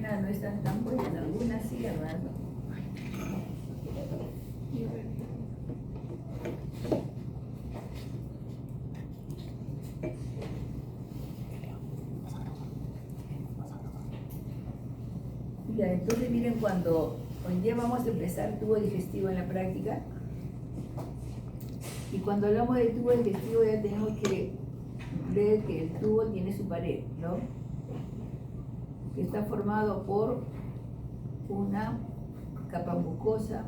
algunas no están tan buenas, algunas sí, algunas no. Ya, entonces miren, hoy día vamos a empezar tubo digestivo en la práctica. Y cuando hablamos del tubo digestivo ya tenemos que ver que el tubo tiene su pared, ¿no? Que está formado por una capa mucosa,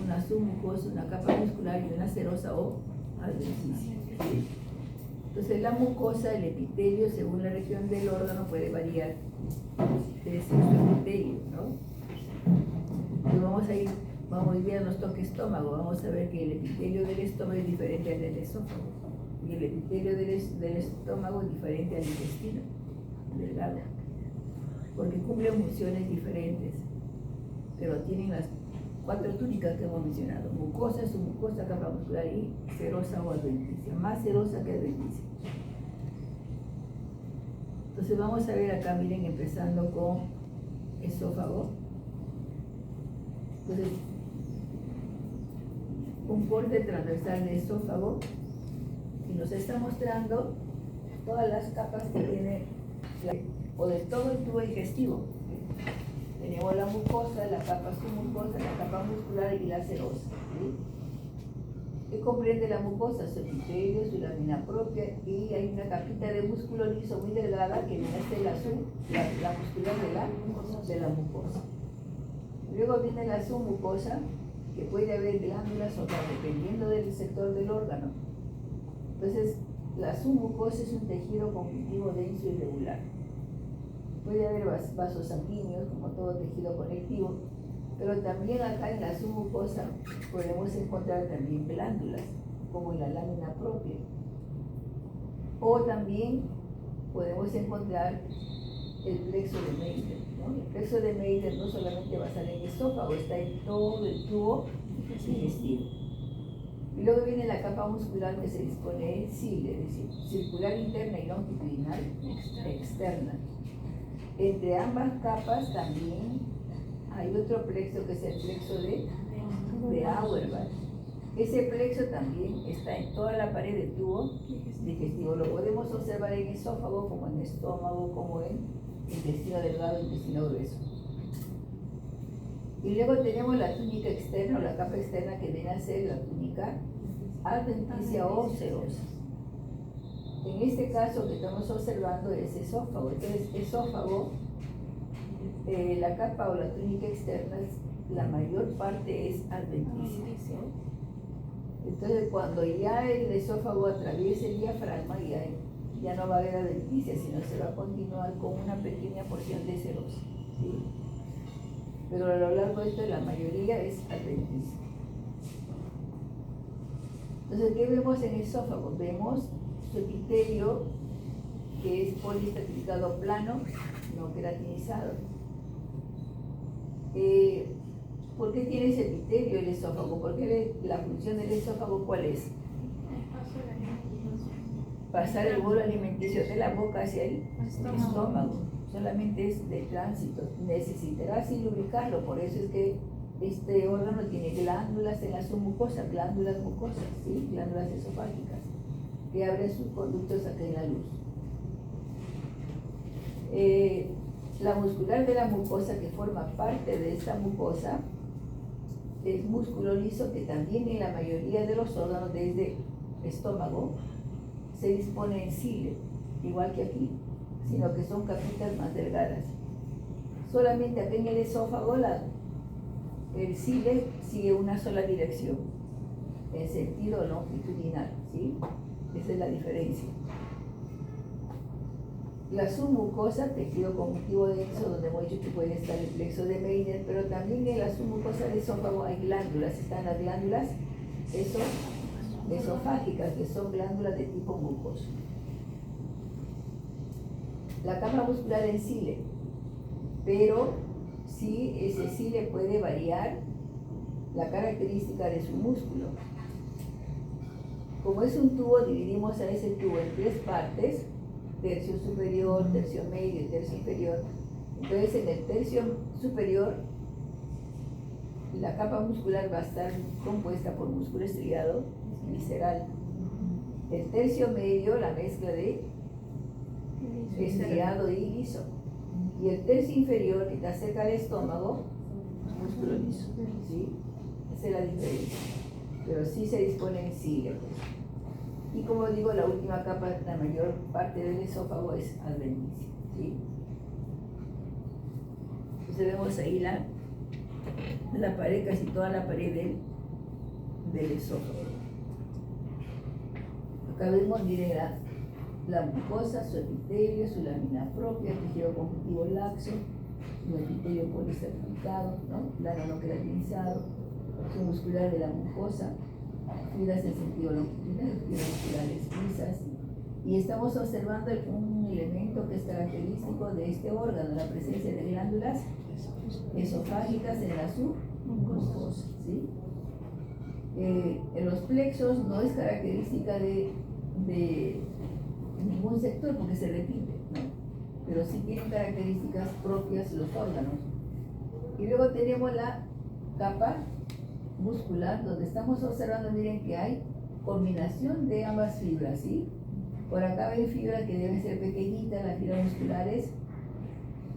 una submucosa, una capa muscular y una serosa o adventicia. Entonces la mucosa, el epitelio, según la región del órgano, puede variar de su epitelio, ¿no? Entonces vamos a ir a nuestro estómago, vamos a ver que el epitelio del estómago es diferente al del esófago y el epitelio del estómago es diferente al intestino delgado, porque cumplen funciones diferentes, pero tienen las 4 túnicas que hemos mencionado: mucosa, submucosa, capa muscular y serosa o adventicia, más serosa que adventicia. Entonces vamos a ver acá, miren, empezando con esófago. Entonces, un borde transversal de esófago y nos está mostrando todas las capas que tiene, o de todo el tubo digestivo. Tenemos la mucosa, la capa submucosa, la capa muscular y la serosa, ¿sí? ¿Qué comprende la mucosa? Su epitelio, su lámina propia, y hay una capita de músculo liso muy delgada que viene a ser la muscular de la mucosa. Luego viene la submucosa, que puede haber glándulas o no, dependiendo del sector del órgano. Entonces, la submucosa es un tejido conjuntivo denso y regular. Puede haber vasos sanguíneos, como todo tejido conectivo, pero también acá en la submucosa podemos encontrar también glándulas, como en la lámina propia. O también podemos encontrar el plexo de Meyer, ¿no? El plexo de Meyer no solamente va a estar en el esófago, está en todo el tubo digestivo. Y luego viene la capa muscular que se dispone en cile, es decir, circular interna y longitudinal externa. Entre ambas capas también hay otro plexo que es el plexo de Auerbach. Ese plexo también está en toda la pared del tubo digestivo. Lo podemos observar en esófago, como en estómago, como en intestino delgado, intestino grueso. Y luego tenemos la túnica externa o la capa externa, que viene a ser la túnica adventicia o serosa. En este caso que estamos observando es esófago. Entonces, esófago, la capa o la túnica externa, la mayor parte es adventicia, ¿no? Entonces, cuando ya el esófago atraviese el diafragma, ya no va a haber adventicia, sino se va a continuar con una pequeña porción de serosa, ¿sí? Pero a lo largo de esto, la mayoría es adventicia. Entonces, ¿qué vemos en el esófago? Vemos su epitelio, que es poliestratificado plano, no queratinizado. ¿Por qué tiene ese epitelio el esófago? Porque la función del esófago, ¿cuál es? Pasar el bolo alimenticio de la boca hacia el estómago. Solamente es de tránsito. Necesitará así lubricarlo. Por eso es que este órgano tiene glándulas en la submucosa, glándulas mucosas, ¿sí? Glándulas esofágicas, que abren sus conductos acá en la luz. La muscular de la mucosa, que forma parte de esta mucosa, es músculo liso, que también en la mayoría de los órganos desde estómago se dispone en cile, igual que aquí, sino que son capitas más delgadas. Solamente acá en el esófago el cile sigue una sola dirección, en sentido longitudinal, ¿sí? Esa es la diferencia. La submucosa, tejido conjuntivo denso, donde hemos dicho que puede estar el plexo de Meyer, pero también en la submucosa del esófago hay glándulas. Están las glándulas esofágicas, que son glándulas de tipo mucoso. La capa muscular en cile, pero sí, ese cile puede variar la característica de su músculo. Como es un tubo, dividimos a ese tubo en 3 partes: tercio superior, tercio medio y tercio inferior. Entonces en el tercio superior la capa muscular va a estar compuesta por músculo estriado visceral. El tercio medio, la mezcla de estriado y liso. Y el tercio inferior, que está cerca del estómago, músculo liso. ¿Sí? Esa es la diferencia. Pero sí se dispone en sílex. Y como digo, la última capa, la mayor parte del esófago es adventicia. ¿Sí? Entonces vemos ahí la pared, casi toda la pared del esófago. Acá vemos, miren, la mucosa, su epitelio, su lámina propia, tejido conjuntivo laxo, un epitelio policertificado, ¿no? Plano no queratinizado, su muscular de la mucosa, fibras en sentido longitudinal, fibras musculares lisas. Y estamos observando un elemento que es característico de este órgano, la presencia de glándulas esofágicas en la submucosa, ¿sí? En los plexos no es característica de ningún sector porque se repite, ¿no? Pero sí tienen características propias los órganos. Y luego tenemos la capa muscular, donde estamos observando, miren que hay combinación de ambas fibras, ¿sí? Por acá ven fibras que deben ser pequeñitas, las fibras musculares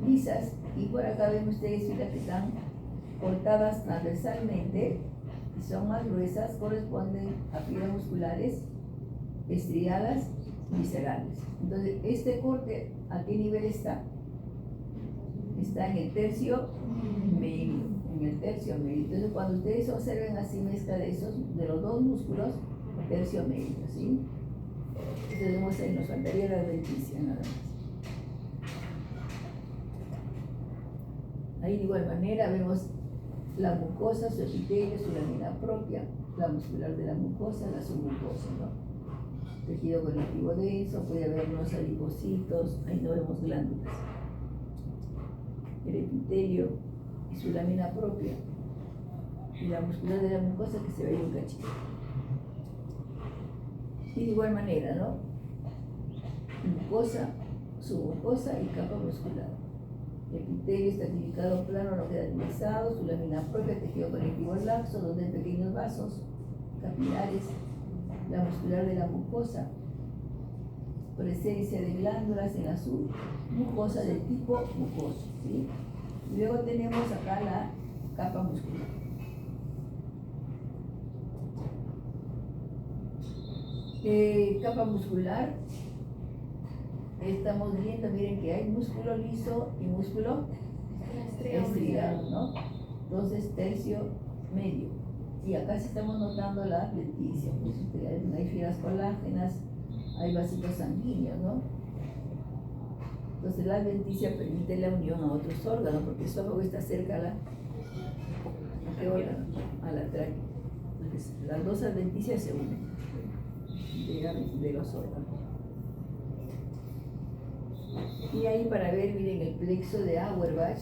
lisas, y por acá ven ustedes fibras que están cortadas transversalmente y son más gruesas, corresponden a fibras musculares estriadas viscerales. Entonces, este corte, ¿a qué nivel está? Está en el tercio medio, en el tercio medio. Entonces, cuando ustedes observen así mezcla de los dos músculos, tercio medio, ¿sí? Entonces vemos ahí, nos faltaría la adventicia nada más. Ahí de igual manera vemos la mucosa, su epitelio, su lámina propia, la muscular de la mucosa, la submucosa, ¿no? Tejido conectivo denso, puede haber unos adipocitos, ahí no vemos glándulas. El epitelio y su lámina propia, y la muscular de la mucosa que se ve ahí un cachito. Y de igual manera, ¿no? Mucosa, submucosa y capa muscular. Epitelio estratificado plano no queratinizado, su lámina propia, tejido conectivo laxo, donde hay pequeños vasos capilares, la muscular de la mucosa, presencia de glándulas en la submucosa del tipo mucoso, ¿sí? Y luego tenemos acá la capa muscular. Capa muscular, estamos viendo, miren que hay músculo liso y músculo estriado, ¿no? Entonces, tercio medio. Y acá sí estamos notando la adventicia, pues hay fibras colágenas, hay vasitos sanguíneos, ¿no? Entonces la adventicia permite la unión a otros órganos, porque el esófago está cerca ¿a qué órgano? A la tráquea. Entonces, las dos adventicias se unen de los órganos. Y ahí para ver, miren, el plexo de Auerbach.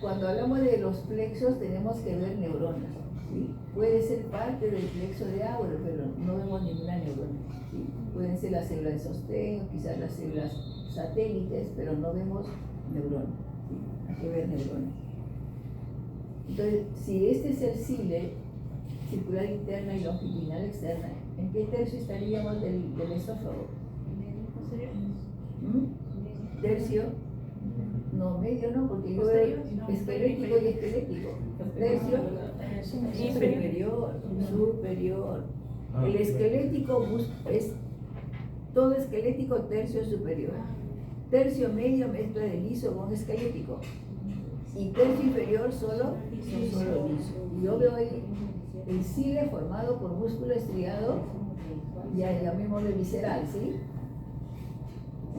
Cuando hablamos de los plexos tenemos que ver neuronas, ¿sí? Puede ser parte del plexo de Auerbach, pero no vemos ninguna neurona, ¿sí? Pueden ser las células de sostén, quizás las células satélites, pero no vemos neuronas, ¿sí? Hay que ver neuronas. Entonces, si este es el cile, circular interna y longitudinal externa, ¿en qué tercio estaríamos del esófago? Tercio. No, medio no, porque yo veo esquelético y esquelético. Tercio superior. El esquelético es todo esquelético, tercio superior. Tercio medio mezcla de liso con esquelético. Y tercio inferior solo liso. Y yo veo ahí el cile formado por músculo estriado, ya llamémosle visceral, ¿sí?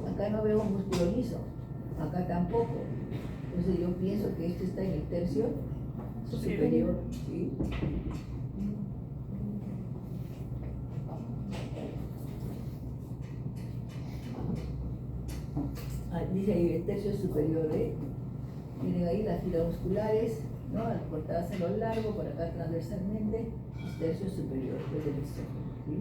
Acá no veo músculo liso. Acá tampoco. Entonces yo pienso que esto está en el tercio superior, ¿sí? Dice ahí el tercio superior, ¿eh? Miren ahí las fibras musculares, ¿no? Cortadas en lo largo, por acá transversalmente, el tercio superior del estómago, ¿sí?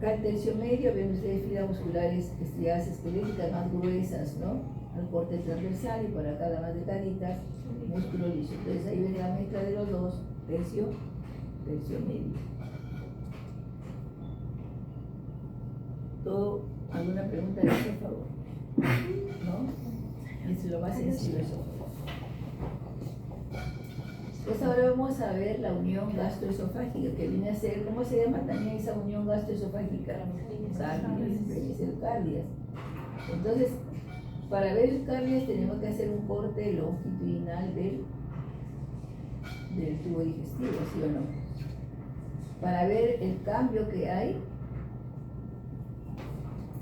Acá el tercio medio, ven ustedes fibras musculares estriadas esqueléticas más gruesas, ¿no? Al corte transversal y por acá las más delgaditas, músculo liso. Entonces ahí viene la mezcla de los dos, tercio medio. ¿Todo? ¿Alguna pregunta de eso, por favor? ¿No? Es lo más sencillo eso. Pues ahora vamos a ver la unión gastroesofágica, que viene a ser, ¿cómo se llama también esa unión gastroesofágica? Cardias. Entonces, para ver el cardias tenemos que hacer un corte longitudinal del tubo digestivo, ¿sí o no? Para ver el cambio que hay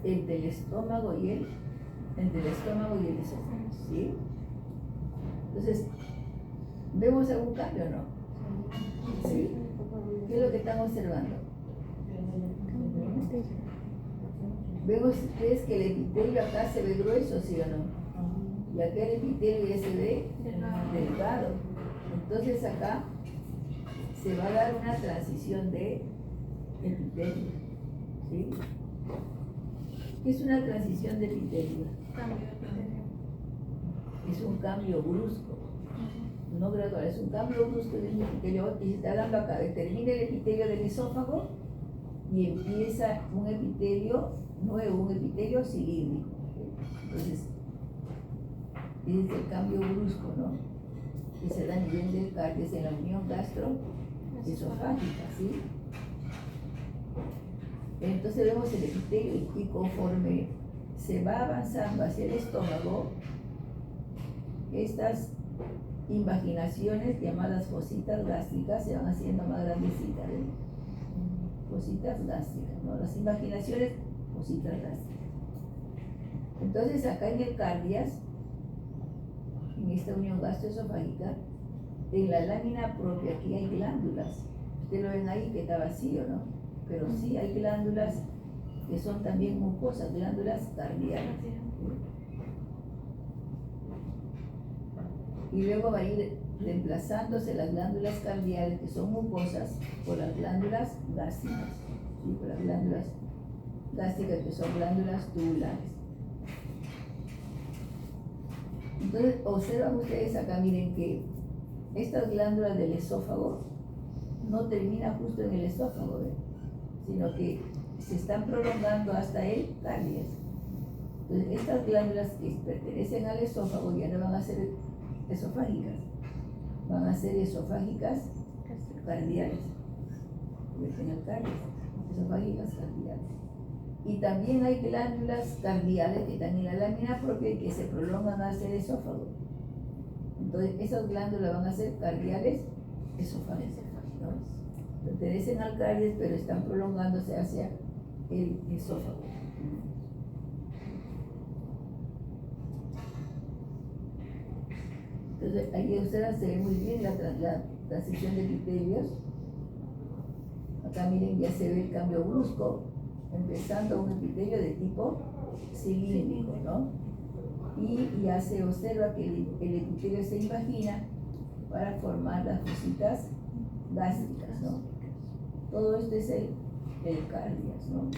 entre el estómago y el esófago, ¿sí? Entonces, ¿vemos algún cambio o no? ¿Sí? ¿Qué es lo que están observando? Vemos ustedes que el epitelio acá se ve grueso, ¿sí o no? Y acá el epitelio ya se ve delgado. Entonces acá se va a dar una transición de epitelio, ¿sí? ¿Qué es una transición de epitelio? Cambio de epitelio. Es un cambio brusco. No gradual, es un cambio brusco del epitelio y se está dando acá. Termina el epitelio del esófago y empieza un epitelio nuevo, un epitelio cilíndrico. Entonces, ese es el cambio brusco, ¿no? Que se da a nivel del cardio en la unión gastroesofágica, ¿sí? Entonces vemos el epitelio y conforme se va avanzando hacia el estómago, estas invaginaciones llamadas fositas gástricas se van haciendo más grandecitas, ¿eh? Fositas gástricas, ¿no? Las invaginaciones, fositas gástricas. Entonces acá en el cardias, en esta unión gastroesofágica, en la lámina propia aquí hay glándulas. Ustedes lo ven ahí que está vacío, ¿no? Pero sí hay glándulas que son también mucosas, glándulas cardiales. Y luego va a ir reemplazándose las glándulas cardiales, que son mucosas, por las glándulas gástricas, ¿sí? Por las glándulas gástricas, que son glándulas tubulares. Entonces, observan ustedes acá, miren que estas glándulas del esófago no terminan justo en el esófago, ¿eh? Sino que se están prolongando hasta el cardias. Entonces, estas glándulas que pertenecen al esófago ya no van a ser esofágicas, van a ser esofágicas cardiales, en el cardias, esofágicas cardiales. Y también hay glándulas cardiales que están en la lámina propia y que se prolongan hacia el esófago. Entonces, esas glándulas van a ser cardiales esofágicas, ¿no? Pertenecen al cardias, pero están prolongándose hacia el esófago. Entonces, ahí ustedes se ve muy bien la transición de epitelios. Acá miren, ya se ve el cambio brusco, empezando un epitelio de tipo cilíndrico, ¿no? Y ya se observa que el epitelio se invagina para formar las fositas gástricas, ¿no? Todo esto es el cardias, ¿no?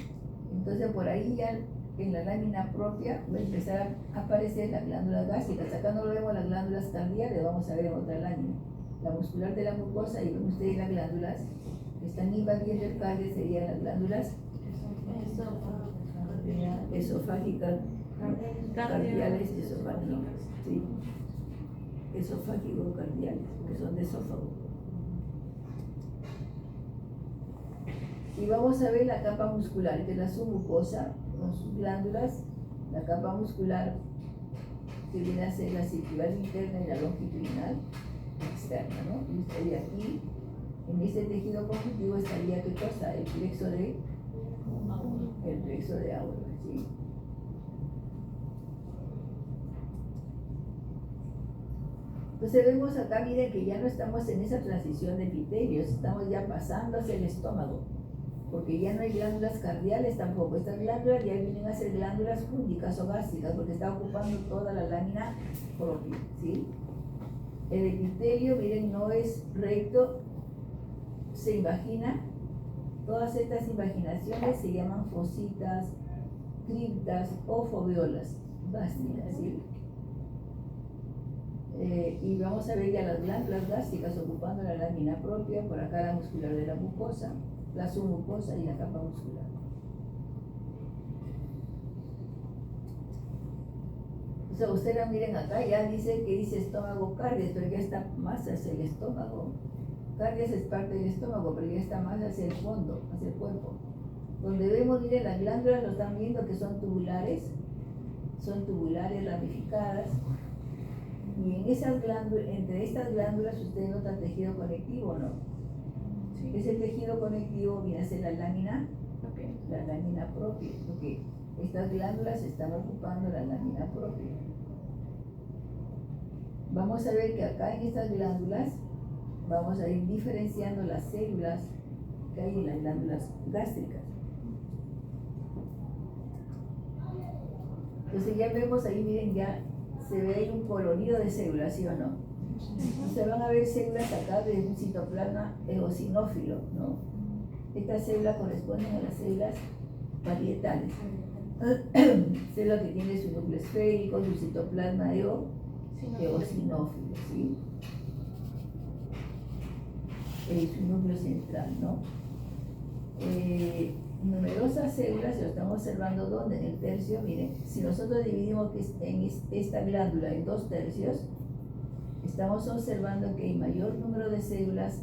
Entonces por ahí ya en la lámina propia va a empezar a aparecer las glándulas gástricas. Acá no lo vemos las glándulas cardiales, vamos a ver en otra lámina. La muscular de la mucosa, y ven ustedes las glándulas que están invadiendo el cardio, serían las glándulas esofágicas, cardiales, esofágicas, ¿sí? Esofágico-cardiales, que son de esófago. Y vamos a ver la capa muscular, que es la submucosa, con sus glándulas, la capa muscular que viene a ser la circular interna y la longitudinal externa, ¿no? Y estaría aquí, en este tejido conjuntivo estaría, ¿qué cosa? El plexo de Auer, ¿sí? Entonces vemos acá, miren que ya no estamos en esa transición de epitelios, estamos ya pasando hacia el estómago, porque ya no hay glándulas cardiales tampoco. Estas glándulas ya vienen a ser glándulas púndicas o gástricas, porque está ocupando toda la lámina propia, ¿sí? El epitelio, miren, no es recto, se invagina Todas estas invaginaciones se llaman fositas, criptas o foveolas gástricas, ¿sí? Y vamos a ver ya las glándulas gástricas ocupando la lámina propia, por acá la muscular de la mucosa, la submucosa y la capa muscular. O sea, ustedes la miren acá, ya dice que dice estómago cardias, pero ya está más hacia el estómago. Cardias es parte del estómago, pero ya está más hacia el fondo, hacia el cuerpo. Donde vemos, miren, las glándulas lo están viendo que son tubulares ramificadas. Y en esas glándulas, entre estas glándulas, ustedes notan tejido conectivo, ¿no? Sí. Ese tejido conectivo viene a ser la lámina propia, porque estas glándulas están ocupando la lámina propia. Vamos a ver que acá en estas glándulas vamos a ir diferenciando las células que hay en las glándulas gástricas. Entonces ya vemos ahí, miren, ya se ve ahí un colorido de células, ¿sí o no? Ustedes van a ver células acá de un citoplasma eosinófilo, ¿no? Estas células corresponden a las células parietales. Célula que tiene su núcleo esférico, su citoplasma eosinófilo, ¿sí? Su núcleo central, ¿no? Numerosas células, lo estamos observando ¿dónde? En el tercio. Miren, si nosotros dividimos en esta glándula en 2 tercios, estamos observando que hay mayor número de células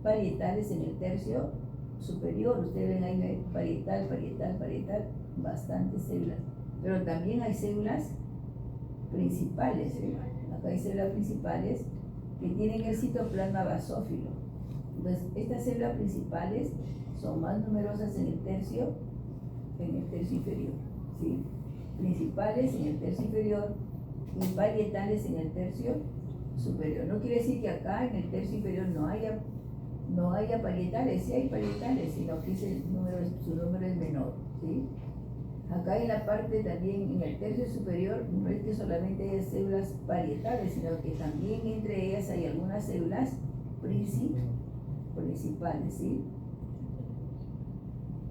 parietales en el tercio superior. Ustedes ven ahí parietal, bastantes células, pero también hay células principales, ¿sí? Acá hay células principales que tienen el citoplasma basófilo. Entonces, estas células principales son más numerosas en el tercio inferior, ¿sí? Principales en el tercio inferior y parietales en el tercio superior. No quiere decir que acá en el tercio inferior no haya parietales, sí hay parietales, sino que su número es menor, ¿sí? Acá en la parte también, en el tercio superior, no es que solamente hay células parietales, sino que también entre ellas hay algunas células principales, ¿sí?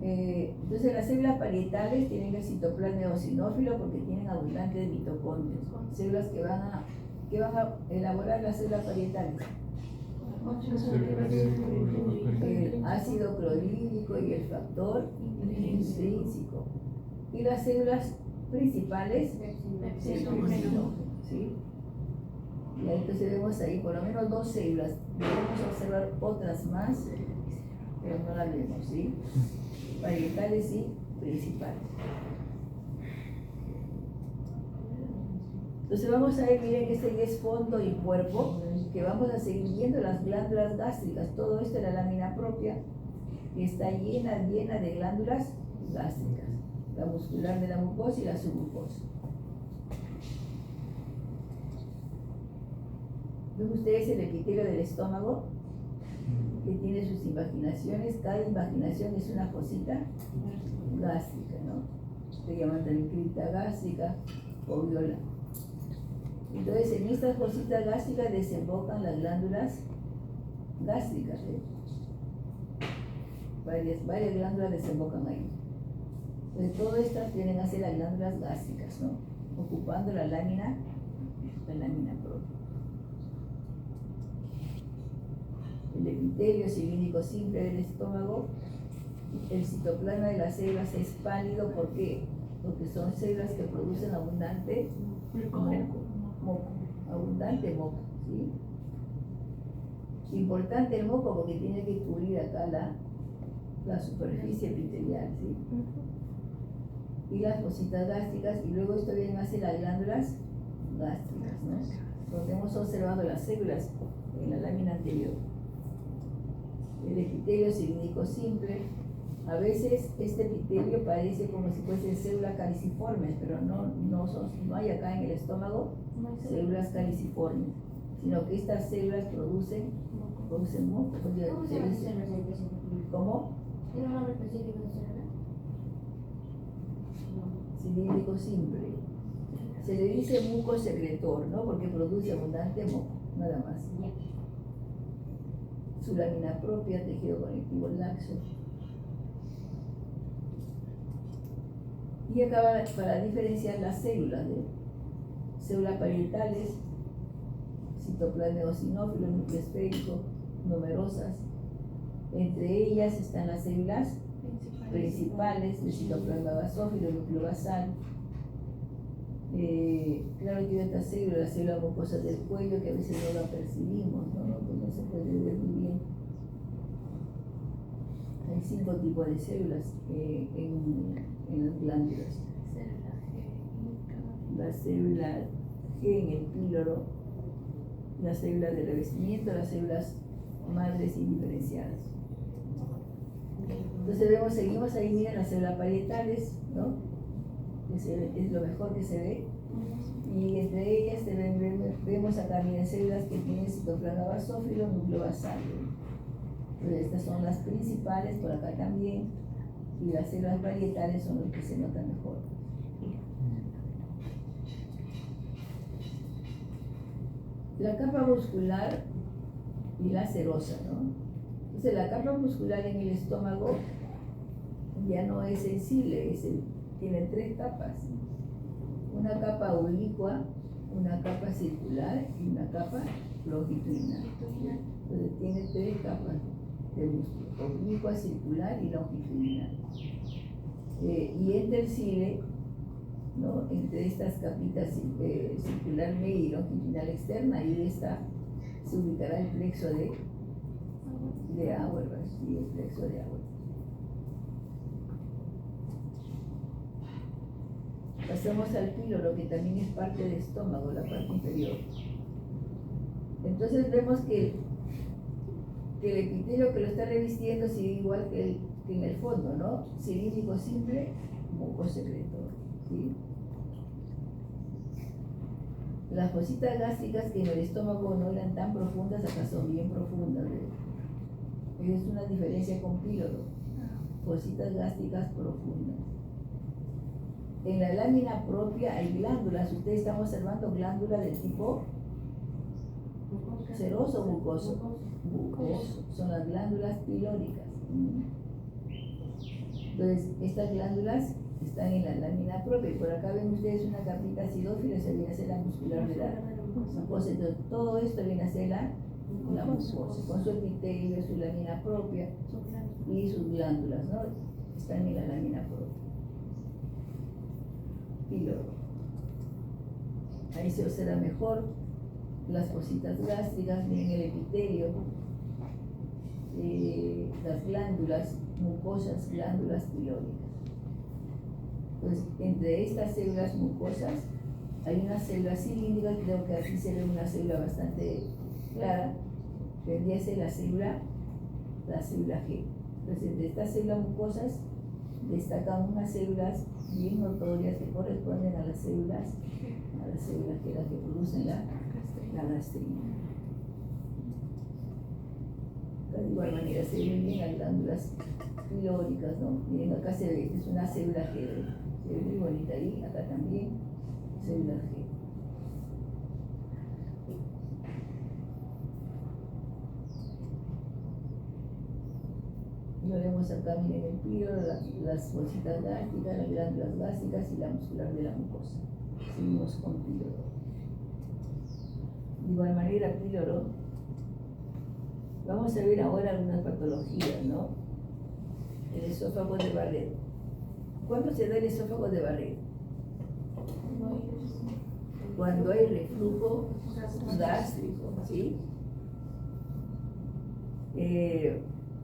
Entonces las células parietales tienen el citoplasma eosinófilo porque tienen abundantes mitocondrios, células que van a elaborar las células parietales. El ácido clorhídrico y el factor intrínseco. Y las células principales, ¿sí? Y ahí entonces vemos ahí por lo menos 2 células. Debemos observar otras más, pero no las vemos, ¿sí? Parietales y principales. Entonces vamos a ver, miren que este ya es fondo y cuerpo, que vamos a seguir viendo las glándulas gástricas. Todo esto es la lámina propia, que está llena de glándulas gástricas. La muscular de la mucosa y la submucosa. ¿Ven ustedes el epitelio del estómago? Que tiene sus invaginaciones. Cada invaginación es una fosita gástrica, ¿no? Se llaman también cripta gástrica o viola. Entonces, en estas fositas gástricas desembocan las glándulas gástricas, ¿eh? Varias glándulas desembocan ahí. Entonces, todas estas vienen a ser las glándulas gástricas, ¿no? Ocupando la lámina propia. El epitelio cilíndrico simple del estómago, el citoplasma de las células es pálido. ¿Por qué? Porque son células que producen abundante moco, ¿sí? Importante el moco porque tiene que cubrir acá la superficie epitelial, ¿sí? Y las fositas gástricas, y luego esto viene a ser las glándulas gástricas, ¿no? Donde hemos observado las células en la lámina anterior. El epitelio cilíndrico simple. A veces este epitelio parece como si fuesen células caliciformes, pero no hay acá en el estómago células caliciformes, sino que estas células producen moco. ¿Cómo se llama esa representación? ¿Cómo? ¿Tiene un nombre específico de célula? Cilíndrico simple. Se le dice muco secretor, ¿no? Porque produce abundante moco, nada más. Su lámina propia, tejido conectivo laxo. Y acá para diferenciar las células, ¿eh? Células parietales, citoplasma eosinófilo, núcleo esférico, numerosas. Entre ellas están las células principales, el citoplasma basófilo, el núcleo basal. Claro que hay otras células, las células mucosas del cuello, que a veces no la percibimos, ¿no? Pues no se puede ver muy bien. Hay 5 tipos de células en las glándulas. La célula G en el píloro, las células de revestimiento, las células madres indiferenciadas. Entonces seguimos ahí, miren las células parietales, ¿no? Es lo mejor que se ve. Y entre ellas vemos acá, miren, células que tienen citoplasma basófilo, núcleo basal. Entonces estas son las principales, por acá también, y las células parietales son las que se notan mejor. La capa muscular y la serosa, ¿no? Entonces la capa muscular en el estómago ya no es sensible, tiene 3 capas. Una capa oblicua, una capa circular y una capa longitudinal. Entonces tiene 3 capas de músculo, oblicua, circular y longitudinal. Y entre el cile, ¿no? Entre estas capitas circular media y longitudinal externa, ahí se ubicará el plexo de Auerbach, y el plexo de Auerbach. Pasamos al píloro, que también es parte del estómago, la parte inferior. Entonces vemos que el epitelio que lo está revistiendo sigue igual que en el fondo, ¿no? Cilíndrico simple, mucosecretor, ¿sí? Las fositas gástricas, que en el estómago no eran tan profundas, acá son bien profundas. Es una diferencia con píloro. Fositas gástricas profundas. En la lámina propia hay glándulas. Ustedes están observando glándulas del tipo seroso o mucoso. Mucoso. Son las glándulas pilóricas. Entonces, estas glándulas están en la lámina propia. Y por acá ven ustedes una capita acidófila, se viene a ser la muscular de la mucosa. Entonces, todo esto viene a ser la mucosa, con su epitelio, su lámina propia y sus glándulas, ¿no? Están en la lámina propia. Píloro. Ahí se observa mejor las fositas gástricas, miren el epitelio, las glándulas mucosas, glándulas pilóricas. Entonces, entre estas células mucosas hay una célula cilíndrica, creo que aquí se ve una célula bastante clara, vendría a ser la célula G. Entonces, entre estas células mucosas destacan unas células bien notorias que corresponden a las células que producen la gastrina. De igual manera se ven bien las glándulas pilóricas, ¿no? Miren, acá se ve, es una célula G, se ve muy bonita ahí, acá también, célula G. Lo vemos acá, miren el píloro, las bolsitas gástricas, las glándulas gástricas y la muscular de la mucosa. Seguimos con píloro. De igual manera, píloro. Vamos a ver ahora algunas patologías, ¿no? El esófago de Barrett. ¿Cuándo se da el esófago de Barrett? Cuando hay reflujo gástrico, ¿sí?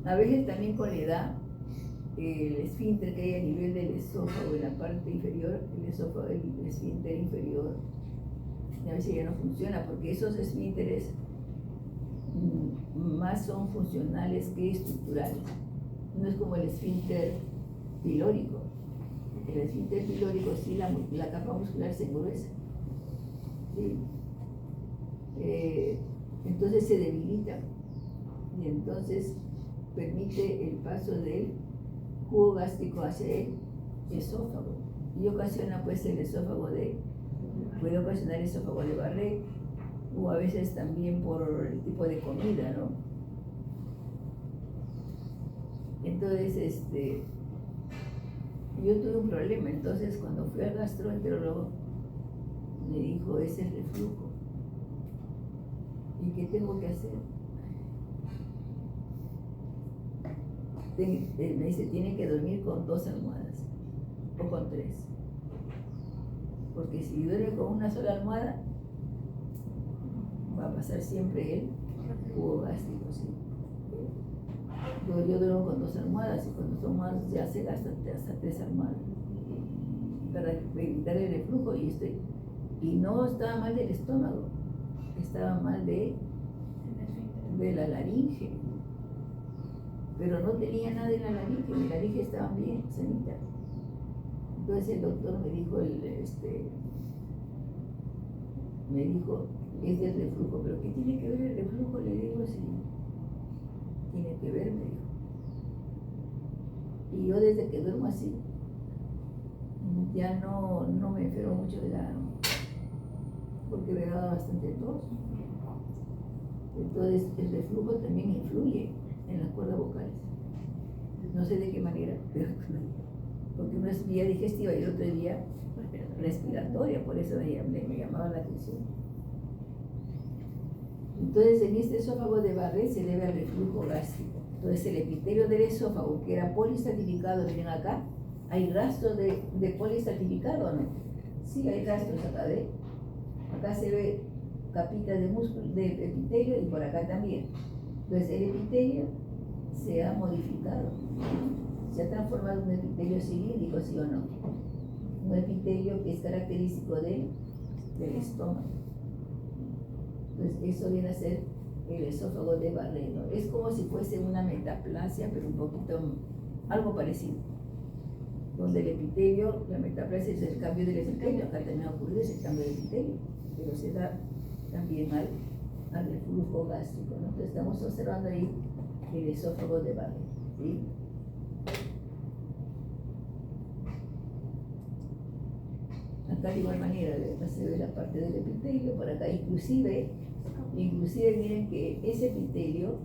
A veces también con la edad, el esfínter que hay a nivel del esófago, en la parte inferior, el esfínter inferior, a veces ya no funciona, porque esos esfínteres más son funcionales que estructurales. No es como el esfínter pilórico. El esfínter pilórico sí, la capa muscular se engruesa, ¿sí? Entonces se debilita y entonces permite el paso del jugo gástrico hacia el esófago y ocasiona pues puede ocasionar esófago de Barrett, o a veces también por el tipo de comida, ¿no? Entonces, Yo tuve un problema, entonces cuando fui al gastroenterólogo me dijo, ese es reflujo. ¿Y qué tengo que hacer? Me dice, tiene que dormir con 2 almohadas o con 3. Porque si duerme con una sola almohada, va a pasar siempre el jugo gástrico, ¿sí? Yo duermo con 2 almohadas y cuando son más ya se gastan hasta 3 almohadas para evitar el reflujo y no estaba mal del estómago, estaba mal de la laringe, pero no tenía nada en la laringe estaba bien sanita. Entonces el doctor me dijo, es del reflujo, pero ¿qué tiene que ver el reflujo? Le digo, sí, tiene que ver, me dijo. Y yo desde que duermo así, ya no me enfermo mucho porque me daba bastante tos. Entonces el reflujo también influye en las cuerdas vocales. No sé de qué manera, pero porque uno es vía digestiva y el otro es vía respiratoria, por eso me llamaba la atención. Entonces en este esófago de Barrett se debe al reflujo gástrico. Entonces el epitelio del esófago, que era polistratificado, miren acá, ¿hay rastros de polistratificado o no? Sí, hay rastros acá, ¿ve? Acá se ve capitas de músculo, de epitelio y por acá también. Entonces el epitelio se ha modificado, se ha transformado en un epitelio cilíndrico, ¿sí o no? Un epitelio que es característico del estómago. Entonces eso viene a ser el esófago de Barrett, ¿no? Es como si fuese una metaplasia, pero un poquito, algo parecido. Donde el epitelio, la metaplasia es el cambio del epitelio, acá también ha ocurrido ese cambio de epitelio, pero se da también al reflujo gástrico, ¿no? Entonces estamos observando ahí el esófago de Barrett, ¿sí? Acá de igual manera, acá se ve la parte del epitelio, por acá inclusive miren que ese epitelio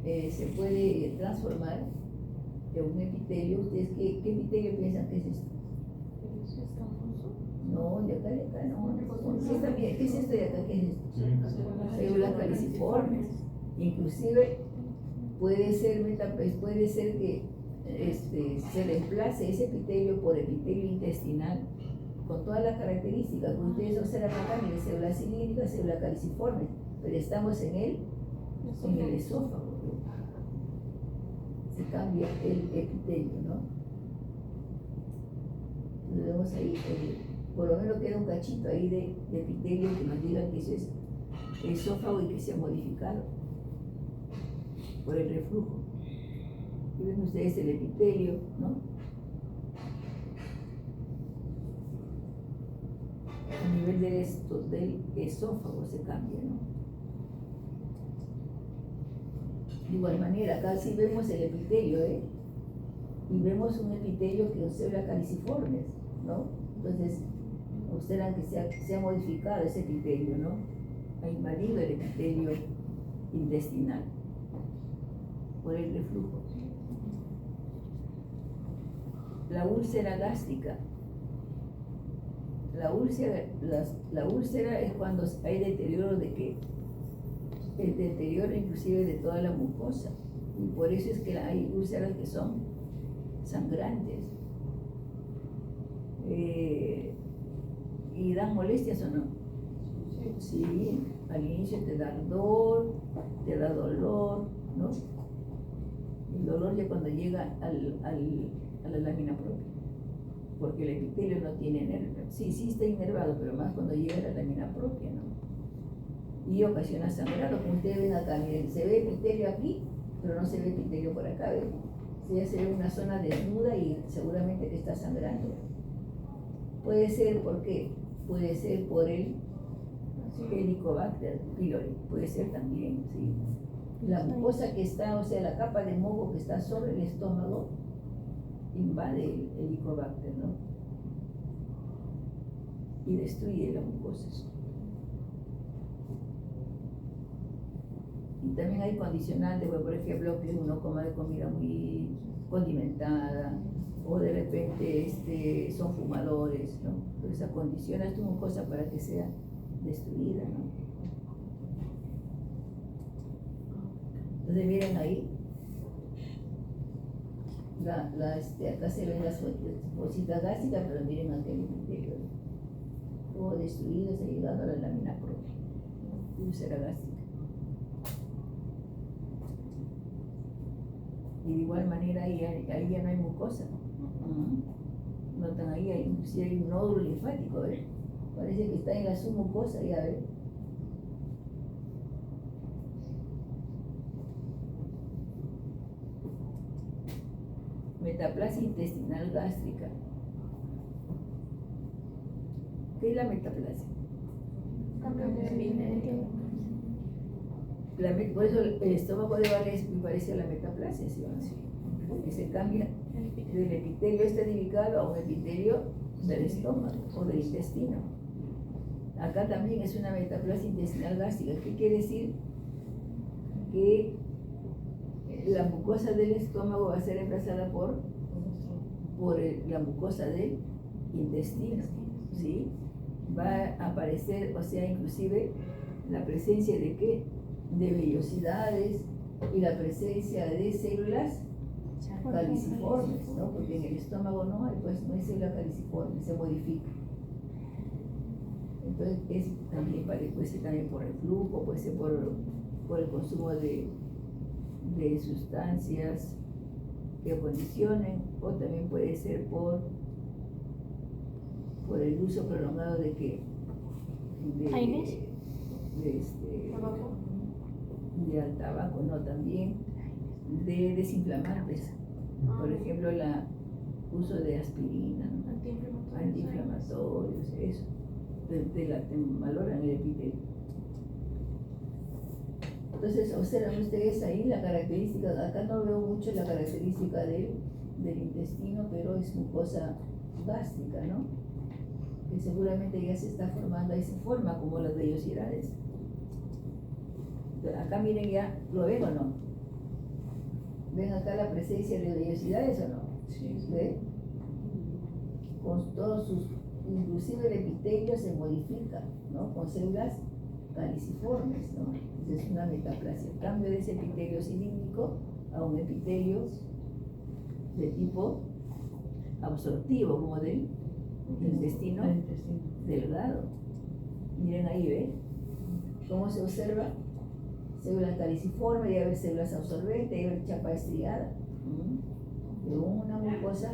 se puede transformar en un epitelio. ¿Ustedes qué epitelio piensan que es esto? No, de acá no. ¿Qué es esto de acá? ¿Qué es esto? Células caliciformes. Inclusive puede ser que se reemplace ese epitelio por epitelio intestinal con todas las características que ustedes observan acá, miren, célula cilíndrica, célula caliciforme, pero estamos en el esófago, ¿no? Se cambia el epitelio, ¿no? Entonces vemos ahí, por lo menos queda un cachito ahí de epitelio que nos diga que eso es esófago y que se ha modificado por el reflujo. Y ven ustedes el epitelio, ¿no? A nivel del esófago se cambia, ¿no? De igual manera, acá sí vemos el epitelio, y vemos un epitelio que observa caliciformes, ¿no? Entonces, observan que se ha modificado ese epitelio, ¿no? Ha invadido el epitelio intestinal por el reflujo. La úlcera gástrica. La úlcera es cuando hay deterioro de qué? El deterioro inclusive de toda la mucosa. Y por eso es que hay úlceras que son sangrantes. ¿Y dan molestias o no? Sí, al inicio te da ardor, te da dolor, ¿no? El dolor ya cuando llega a la lámina propia, porque el epitelio no tiene nervio. Sí está innervado, pero más cuando llega a la lámina propia, ¿no? Y ocasiona sangrado, como ustedes ven acá, miren, se ve epitelio aquí, pero no se ve epitelio por acá, ¿ven? Ya se ve una zona desnuda y seguramente que está sangrando. Puede ser, ¿por qué? Puede ser por el Helicobacter pylori, puede ser también, ¿sí? La mucosa que está, o sea, la capa de moco que está sobre el estómago, invade el Helicobacter, ¿no? Y destruye la mucosa. Y también hay condicionantes, por ejemplo, que uno coma de comida muy condimentada, o de repente son fumadores, ¿no? Entonces acondicionas tu mucosa para que sea destruida, ¿no? Entonces miren ahí, acá se ven las fositas gástricas, pero miren aquel epitelio, todo destruido, se ha llegado a la lámina propia, úlcera gástrica. Y de igual manera ahí ya no hay mucosa. Notan ahí, inclusive hay un nódulo linfático, ¿ves? Parece que está en la submucosa, ya ves. Metaplasia intestinal gástrica. ¿Qué es la metaplasia? Por eso el estómago de Vales me parece a la metaplasia, ¿sí? Porque se cambia del epitelio edificado a un epitelio del estómago o del intestino. Acá también es una metaplasia intestinal gástrica. ¿Qué quiere decir? Que la mucosa del estómago va a ser reemplazada por la mucosa del intestino, ¿sí? Va a aparecer, o sea, inclusive la presencia de ¿qué? De vellosidades y la presencia de células caliciformes, ¿no? Porque en el estómago no hay célula caliciforme, se modifica. Entonces puede ser también por el flujo, puede ser por el consumo de sustancias que acondicionen, o también puede ser por el uso prolongado de al tabaco, no, también de desinflamantes, por ejemplo el uso de aspirina, ¿no? Antiinflamatorios, eso, valoran el epitelio. Entonces observan ustedes ahí la característica, acá no veo mucho la característica del intestino, pero es mucosa gástrica, ¿no? Que seguramente ya se está formando, ahí se forma como las vellosidades. Acá miren ya, ¿lo ven o no? ¿Ven acá la presencia de vellosidades o no? Sí. ¿Ven? Con todos inclusive el epitelio se modifica, ¿no? Con células caliciformes, ¿no? Entonces es una metaplasia. El cambio de ese epitelio cilíndrico a un epitelio de tipo absortivo, como del intestino delgado. Miren ahí, ¿ven? ¿Cómo se observa? Células caliciformes, debe haber células absorbentes, debe haber chapa estriada, de una mucosa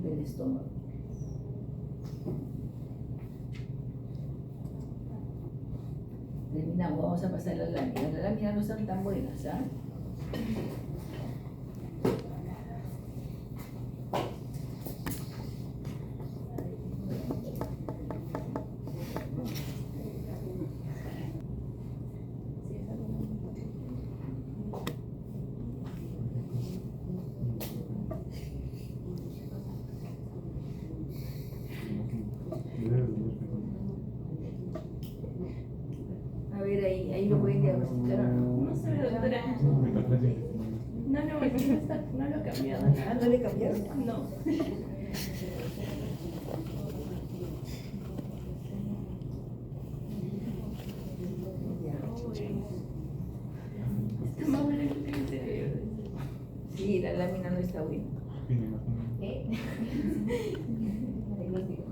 del estómago. Terminamos, vamos a pasar las láminas. Las láminas no son tan buenas, ¿sabes? A ver, ahí lo pueden diagnosticar o no. No sé, doctora. No lo he cambiado. Ah, ¿no le cambiaron? No. Está más bueno que el cerebro. Sí, la lámina no está buena. ¿Eh? Ahí lo digo.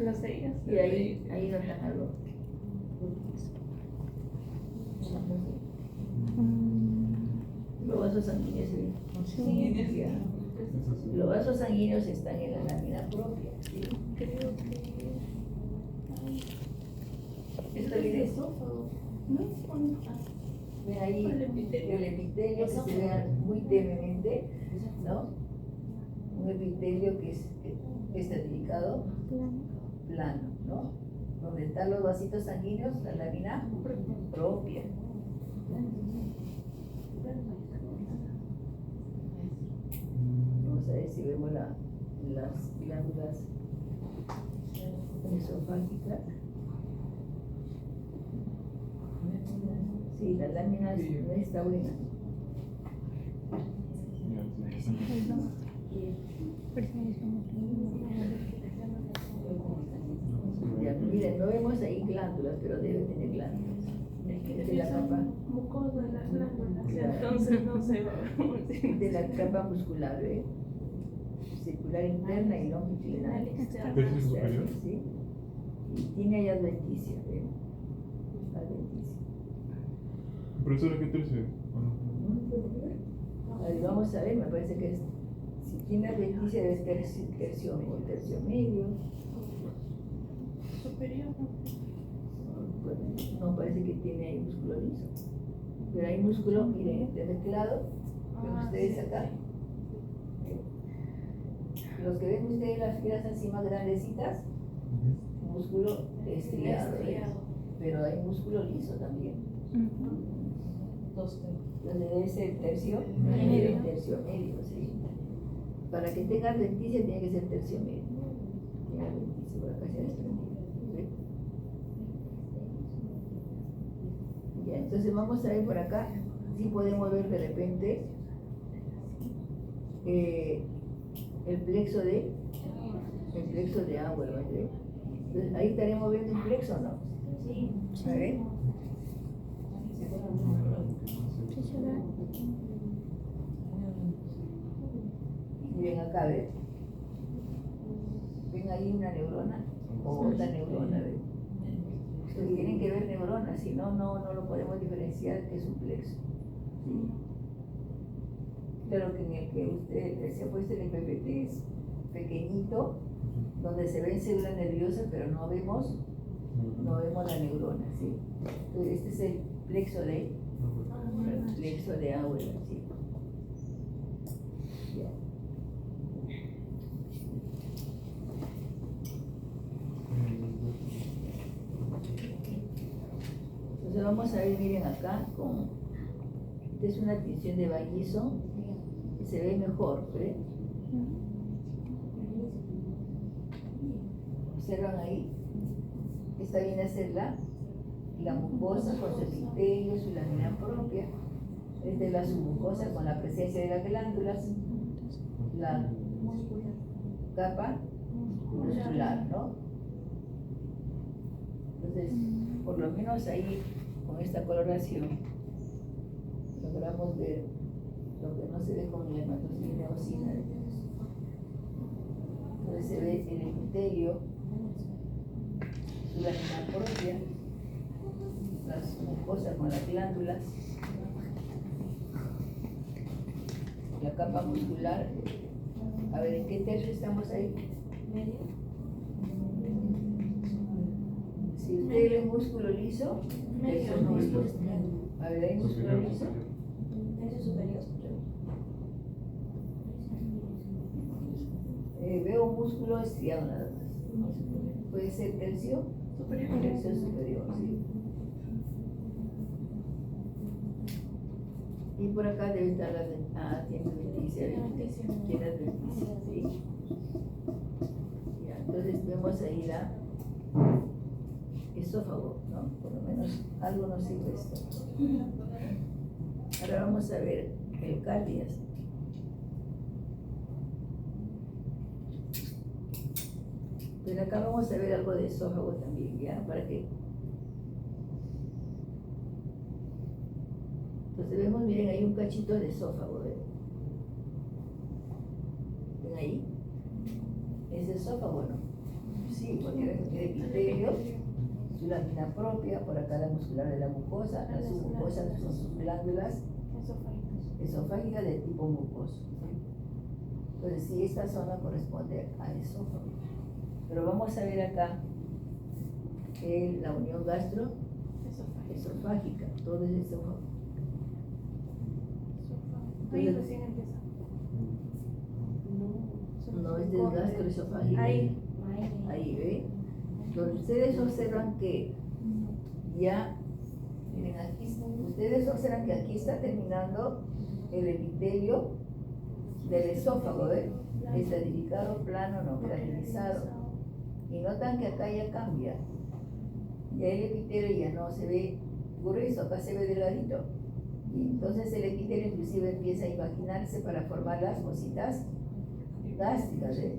Lo sé. Y ahí notan algo. Los vasos sanguíneos, sí. Ya. Los vasos sanguíneos están en la lámina propia, ¿sí? Creo que... ¿Está bien eso? No. Ven ahí el epitelio que se vea muy tenuemente, ¿no? Un epitelio que es estratificado, plano, ¿no? Donde están los vasitos sanguíneos, la lámina propia. Vamos a ver si vemos las glándulas esofágicas. Sí, la lámina no está buena. Ya, miren, no vemos ahí glándulas, pero debe tener glándulas. De la capa, mucosa de las glándulas, Claro. entonces no se va. de la capa muscular, ¿ve? Circular interna y longitudinal. ¿Tercio superior? Sí. Y tiene ahí adventicia, ¿ve? Adventicia. Profesora, ¿qué tercio? Ahí vamos a ver, me parece que es, si tiene adventicia debe ser tercio o tercio medio. Superior. No parece que tiene ahí músculo liso. Pero hay músculo, miren, de este lado, ven ustedes acá. Los que ven ustedes las fibras así más grandecitas, músculo estriado, pero hay músculo liso también. Entonces debe ser tercio medio, sí. Para que tenga adventicia tiene que ser tercio medio. Tiene adventicia, por acá se ha desprendido. ¿Sí? Ya, entonces vamos a ver por acá si podemos ver de repente el plexo de agua, ¿no? Entonces, ahí estaremos viendo un plexo, ¿no? Sí. A ver. Miren acá, ¿ven? ¿Ven ahí una neurona? O otra neurona, ¿ven? Entonces tienen que ver neuronas, si no, no lo podemos diferenciar que es un plexo. ¿Sí? Claro que en el que usted se ha puesto el PPT es pequeñito, donde se ven células nerviosas, pero no vemos la neurona, ¿sí? Entonces este es el plexo de Auer, ¿sí? Ya. Entonces vamos a ver, miren acá, esta es una tinción de Bayesian, que se ve mejor, ¿ve? Observan ahí, esta viene a ser la mucosa con su epitelio, su lámina propia. Esta es la submucosa con la presencia de las glándulas, la capa muscular, ¿no? Entonces, por lo menos ahí, con esta coloración, logramos ver lo que no se ve con la hematocina o cina. Entonces se ve el epitelio, su lámina propia, las mucosas con las glándulas, la capa muscular. A ver, ¿en qué tercio estamos ahí? Medio. Si usted ve músculo liso, Medio. eso no es liso. A ver, ¿hay músculo liso? Medio superior. Veo un músculo estriado nada más. Puede ser tercio Superior. tercio superior, sí. Y por acá debe estar tiene adventicia, tiene adventicia, sí. Ya, entonces vemos ahí la esófago, ¿no? Por lo menos algo nos sirve esto. Ahora vamos a ver el cardias. Pero acá vamos a ver algo de esófago también, ¿ya? Para que... Entonces vemos, miren, hay un cachito de esófago, ¿ven? ¿Ven ahí? ¿Es esófago, no? Sí, porque ven que tiene epitelio, su lámina propia, por acá la muscular de la mucosa, las submucosas son sus glándulas esofágicas de tipo mucoso. Entonces, sí, esta zona corresponde al esófago. Pero vamos a ver acá la unión gastroesofágica, todo es esófago. Ahí recién empieza. No, este es gastroesofágico. Ahí. Ahí, ¿ve? Entonces, ustedes observan que ya, miren aquí, ustedes observan que aquí está terminando el epitelio del esófago, ¿ve? Estratificado, plano, no granulizado. Y notan que acá ya cambia. Ya el epitelio ya no se ve ocurre eso, acá se ve delgadito. Y entonces el epitelio inclusive empieza a imaginarse para formar las fositas gástricas, ¿eh?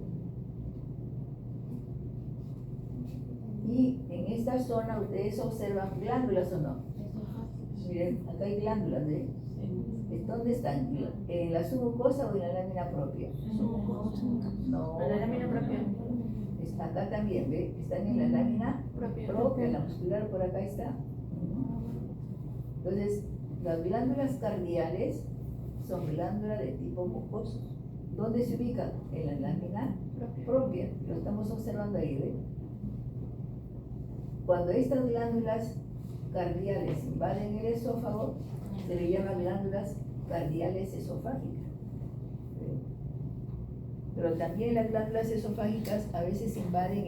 Y en esta zona ustedes observan glándulas o no. Miren, acá hay glándulas, ¿eh? ¿Dónde están? ¿En la submucosa o en la lámina propia? No. La lámina propia. Está acá también, ¿ve? Están en la lámina propia, la muscular por acá está. Entonces, las glándulas cardiales son glándulas de tipo mucoso. ¿Dónde se ubican? En la lámina propia. Lo estamos observando ahí, ¿ve? Cuando estas glándulas cardiales invaden el esófago, se le llama glándulas cardiales esofágicas. ¿Ve? Pero también las glándulas esofágicas a veces invaden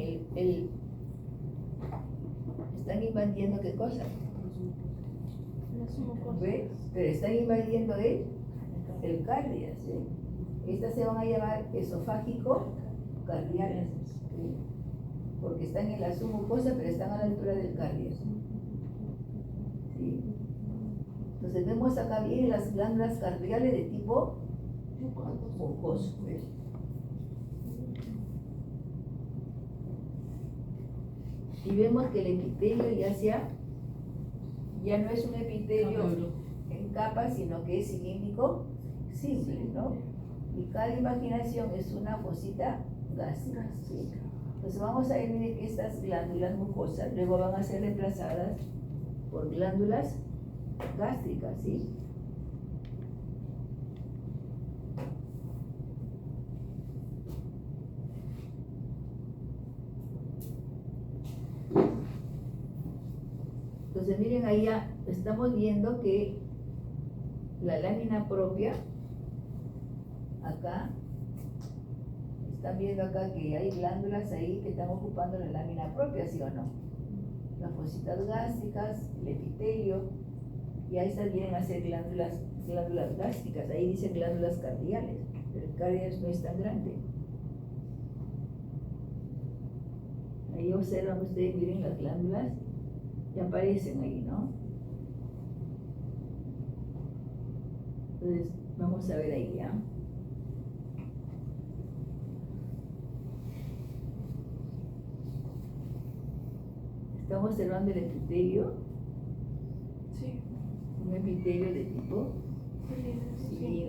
están invadiendo ¿qué cosa? ¿Ve? Pero están invadiendo el cardio, ¿sí? Estas se van a llamar esofágico cardiales, ¿sí? Porque están en la submucosa, pero están a la altura del cardio, ¿sí? Entonces vemos acá bien las glándulas cardiales de tipo mucoso, ¿ves? Y vemos que el epitelio ya no es un epitelio en capas, sino que es cilíndrico simple, ¿no? Y cada imaginación es una fosita gástrica, ¿sí? Entonces vamos a ver, miren, que estas glándulas mucosas luego van a ser reemplazadas por glándulas gástricas, ¿sí? Entonces miren, ahí ya estamos viendo que la lámina propia, acá, están viendo acá que hay glándulas ahí que están ocupando la lámina propia, ¿sí o no? Las fositas gástricas, el epitelio, y ahí estas vienen a ser glándulas gástricas, ahí dicen glándulas cardiales, pero el cardio no es tan grande. Ahí observan ustedes, miren las glándulas, ya aparecen ahí, ¿no? Entonces, vamos a ver ahí, ¿ya? Estamos observando el epitelio. Sí. Un epitelio de tipo Sí. cilíndrico.